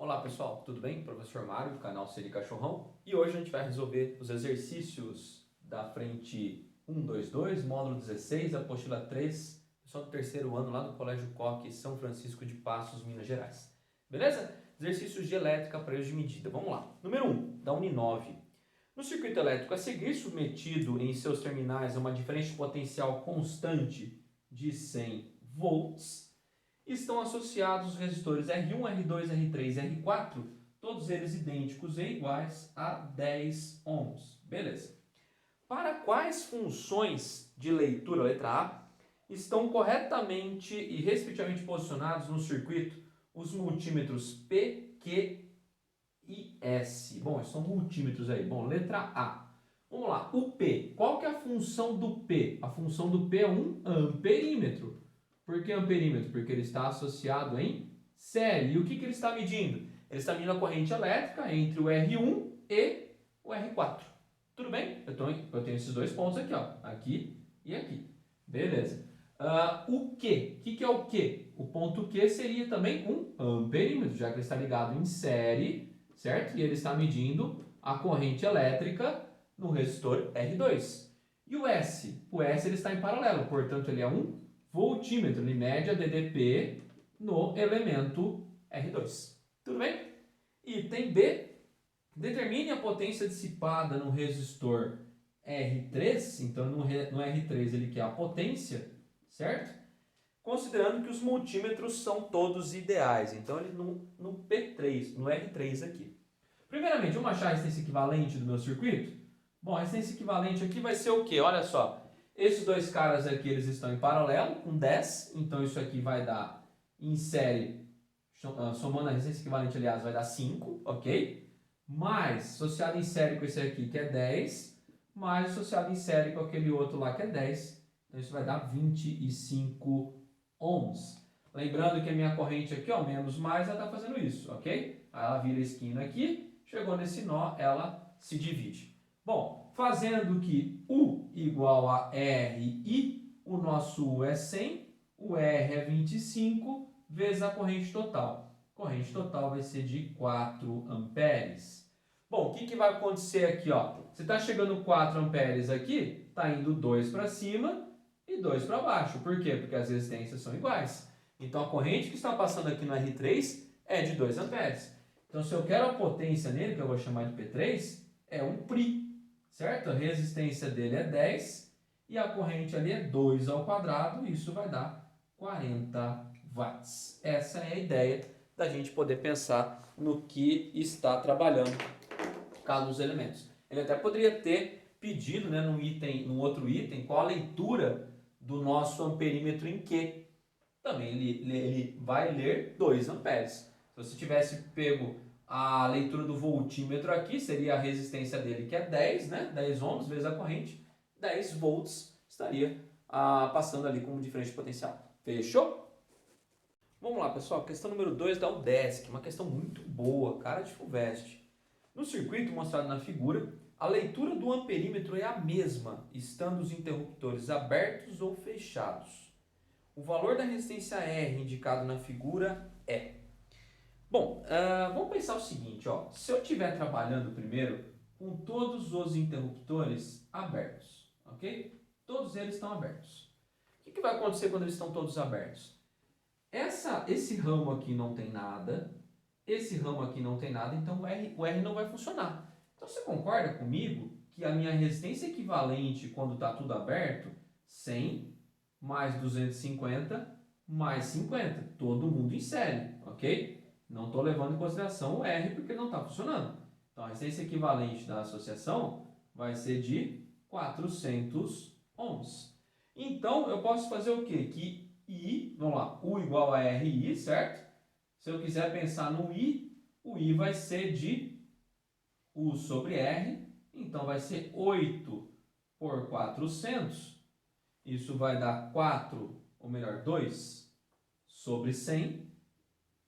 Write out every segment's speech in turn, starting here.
Olá pessoal, tudo bem? Professor Mário, canal Seri Cachorrão, e hoje a gente vai resolver os exercícios da frente 122, módulo 16, apostila 3, pessoal do terceiro ano lá do Colégio Coque, São Francisco de Passos, Minas Gerais. Beleza? Exercícios de elétrica para eixo de medida. Vamos lá. Número 1, da Uninove. No circuito elétrico a seguir, submetido em seus terminais a uma diferença de potencial constante de 100 volts, estão associados os resistores R1, R2, R3 e R4, todos eles idênticos e iguais a 10 ohms. Beleza. Para quais funções de leitura, letra A, estão corretamente e respectivamente posicionados no circuito os multímetros P, Q e S? Bom, são multímetros aí. Bom, letra A. Vamos lá, o P. Qual que é a função do P? A função do P é um amperímetro. Por que amperímetro? Porque ele está associado em série. E o que ele está medindo? Ele está medindo a corrente elétrica entre o R1 e o R4. Tudo bem? Eu tenho esses dois pontos aqui, ó, aqui e aqui. Beleza. O Q. O que é o Q? O ponto Q seria também um amperímetro, já que ele está ligado em série, certo? E ele está medindo a corrente elétrica no resistor R2. E o S? O S ele está em paralelo, portanto ele é um voltímetro, ele mede a DDP no elemento R2. Tudo bem? Item B, determine a potência dissipada no resistor R3, então no R3 ele quer a potência, certo? Considerando que os multímetros são todos ideais, então ele no P3, no R3 aqui. Primeiramente, vamos achar a resistência equivalente do meu circuito? Bom, a resistência equivalente aqui vai ser o quê? Olha só. Esses dois caras aqui, eles estão em paralelo, com 10. Então, isso aqui vai dar, em série, somando a resistência equivalente, aliás, vai dar 5, ok? Mais, associado em série com esse aqui, que é 10, mais associado em série com aquele outro lá, que é 10. Então, isso vai dar 25 ohms. Lembrando que a minha corrente aqui, ó, menos mais, ela está fazendo isso, ok? Aí ela vira a esquina aqui, chegou nesse nó, ela se divide. Bom, fazendo que U igual a RI, o nosso U é 100, o R é 25, vezes a corrente total. A corrente total vai ser de 4 amperes. Bom, o que vai acontecer aqui? Ó? Você está chegando 4 amperes aqui, está indo 2 para cima e 2 para baixo. Por quê? Porque as resistências são iguais. Então, a corrente que está passando aqui no R3 é de 2 amperes. Então, se eu quero a potência nele, que eu vou chamar de P3, é um PRI. Certo? A resistência dele é 10 e a corrente ali é 2 ao quadrado, e isso vai dar 40 watts. Essa é a ideia da gente poder pensar no que está trabalhando cada um dos elementos. Ele até poderia ter pedido, né, num outro item, qual a leitura do nosso amperímetro em Q. Também ele vai ler 2 amperes. Se você tivesse pego a leitura do voltímetro aqui, seria a resistência dele, que é 10, né? 10 ohms vezes a corrente, 10 volts estaria passando ali como diferença de potencial. Fechou? Vamos lá, pessoal. Questão número 2 da UDESC, uma questão muito boa, cara de FUVEST. No circuito mostrado na figura, a leitura do amperímetro é a mesma, estando os interruptores abertos ou fechados. O valor da resistência R indicado na figura é... Bom, vamos pensar o seguinte, ó. Se eu estiver trabalhando primeiro com todos os interruptores abertos, ok? Todos eles estão abertos. O que vai acontecer quando eles estão todos abertos? Esse ramo aqui não tem nada, esse ramo aqui não tem nada, então o R não vai funcionar. Então você concorda comigo que a minha resistência equivalente quando está tudo aberto, 100 mais 250 mais 50, todo mundo em série, ok? Não estou levando em consideração o R porque não está funcionando. Então, a resistência equivalente da associação vai ser de 400 ohms. Então, eu posso fazer o quê? Que I, vamos lá, U igual a RI, certo? Se eu quiser pensar no I, o I vai ser de U sobre R. Então, vai ser 8 por 400. Isso vai dar 4, ou melhor, 2 sobre 100.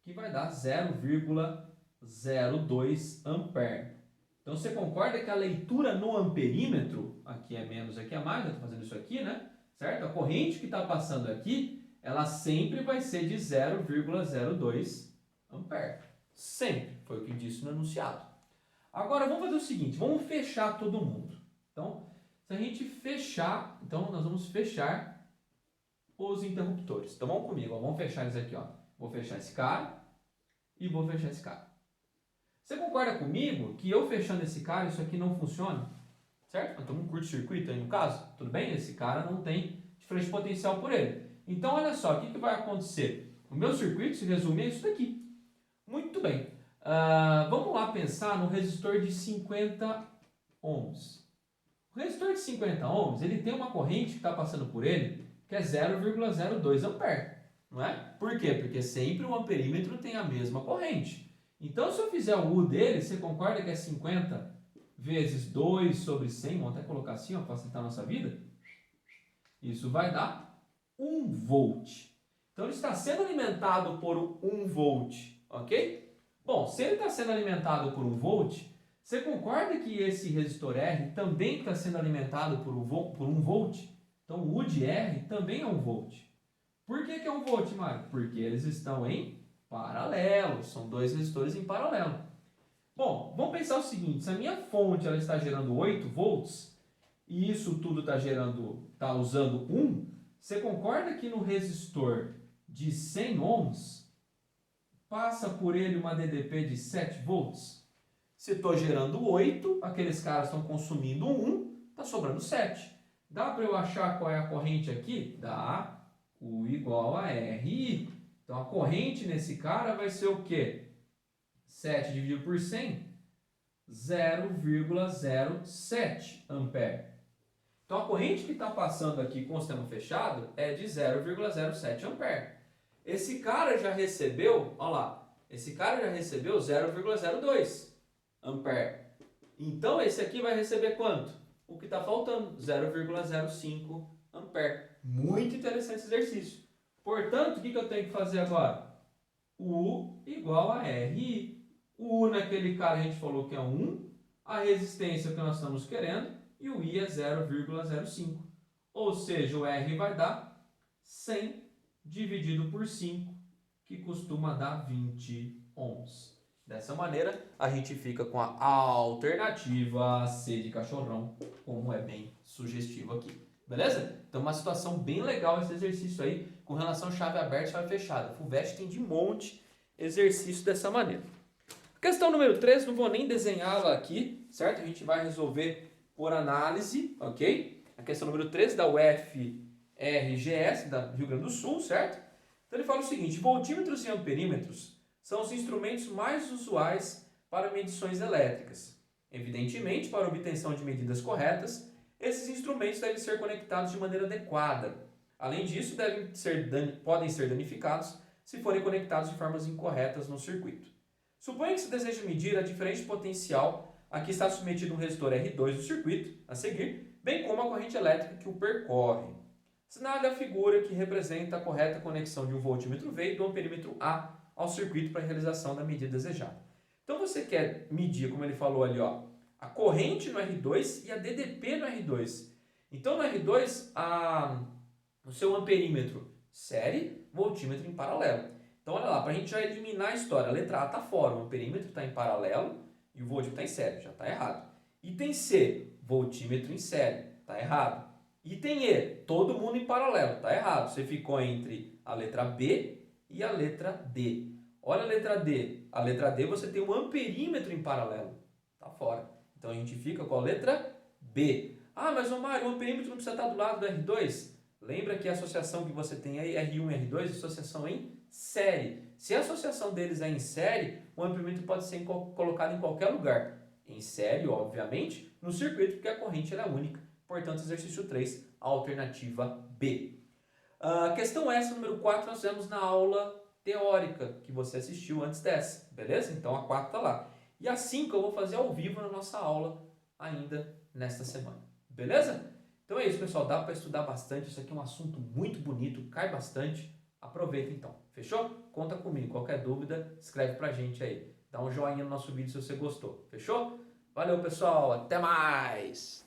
Que vai dar 0,02 ampere. Então, você concorda que a leitura no amperímetro, aqui é menos, aqui é mais, eu estou fazendo isso aqui, né? Certo? A corrente que está passando aqui, ela sempre vai ser de 0,02 ampere. Sempre. Foi o que disse no enunciado. Agora, vamos fazer o seguinte. Vamos fechar todo mundo. Então, se a gente fechar... Então, nós vamos fechar os interruptores. Então, vamos comigo. Ó, vamos fechar eles aqui. Ó. Vou fechar esse cara e vou fechar esse cara. Você concorda comigo que eu fechando esse cara, isso aqui não funciona? Certo? Nós estamos um curto-circuito aí no caso. Tudo bem? Esse cara não tem diferença potencial por ele. Então, olha só, o que vai acontecer? O meu circuito se resume a isso daqui. Muito bem. Vamos lá pensar no resistor de 50 ohms. O resistor de 50 ohms, ele tem uma corrente que está passando por ele, que é 0,02 ampere. Não é? Por quê? Porque sempre o amperímetro tem a mesma corrente. Então, se eu fizer o U dele, você concorda que é 50 vezes 2 sobre 100, vamos até colocar assim, para facilitar a nossa vida? Isso vai dar 1 volt. Então, ele está sendo alimentado por 1 volt, ok? Bom, se ele está sendo alimentado por 1 volt, você concorda que esse resistor R também está sendo alimentado por 1 volt? Então, o U de R também é 1 volt. Por que é 1 volt, Mário? Porque eles estão em paralelo, são dois resistores em paralelo. Bom, vamos pensar o seguinte, se a minha fonte ela está gerando 8 volts, e isso tudo está usando 1, você concorda que no resistor de 100 ohms, passa por ele uma DDP de 7 volts? Se estou gerando 8, aqueles caras estão consumindo 1, está sobrando 7. Dá para eu achar qual é a corrente aqui? Dá. U igual a RI. Então, a corrente nesse cara vai ser o quê? 7 dividido por 100, 0,07 ampere. Então, a corrente que está passando aqui com o sistema fechado é de 0,07 ampere. Esse cara já recebeu, olha lá, esse cara já recebeu 0,02 ampere. Então, esse aqui vai receber quanto? O que está faltando, 0,05 ampere. Muito interessante esse exercício. Portanto, o que eu tenho que fazer agora? U igual a RI. O U naquele cara a gente falou que é 1, a resistência que nós estamos querendo, e o I é 0,05. Ou seja, o R vai dar 100 dividido por 5, que costuma dar 20 ohms. Dessa maneira, a gente fica com a alternativa C de cachorrão, como é bem sugestivo aqui. Beleza? Então, uma situação bem legal esse exercício aí, com relação a chave aberta e chave fechada. FUVEST tem de monte exercício dessa maneira. Questão número 3, não vou nem desenhá-la aqui, certo? A gente vai resolver por análise, ok? A questão número 3 da UFRGS, da Rio Grande do Sul, certo? Então, ele fala o seguinte, voltímetros e amperímetros são os instrumentos mais usuais para medições elétricas. Evidentemente, para a obtenção de medidas corretas, esses instrumentos devem ser conectados de maneira adequada. Além disso, podem ser danificados se forem conectados de formas incorretas no circuito. Suponha que se deseja medir a diferença potencial a que está submetido um resistor R2 no circuito, a seguir, bem como a corrente elétrica que o percorre. Assinale a figura que representa a correta conexão de um voltímetro V e do amperímetro A ao circuito para a realização da medida desejada. Então, você quer medir, como ele falou ali, ó, a corrente no R2 e a DDP no R2. Então, no R2, o seu amperímetro série, voltímetro em paralelo. Então, olha lá, para a gente já eliminar a história. A letra A está fora, o amperímetro está em paralelo e o voltímetro está em série, já está errado. Item C, voltímetro em série, está errado. Item E, todo mundo em paralelo, está errado. Você ficou entre a letra B e a letra D. Olha a letra D. A letra D você tem um amperímetro em paralelo, está fora. Então, a gente fica com a letra B. Ah, mas Mário, o amperímetro não precisa estar do lado do R2? Lembra que a associação que você tem aí, R1 e R2, é associação em série. Se a associação deles é em série, o amperímetro pode ser colocado em qualquer lugar. Em série, obviamente, no circuito, porque a corrente é única. Portanto, exercício 3, alternativa B. Questão essa, número 4, nós fizemos na aula teórica que você assistiu antes dessa, beleza? Então, a 4 está lá. E a 5 eu vou fazer ao vivo na nossa aula ainda nesta semana, beleza? Então é isso, pessoal, dá para estudar bastante, isso aqui é um assunto muito bonito, cai bastante, aproveita então, fechou? Conta comigo, qualquer dúvida, escreve pra gente aí, dá um joinha no nosso vídeo se você gostou, fechou? Valeu, pessoal, até mais!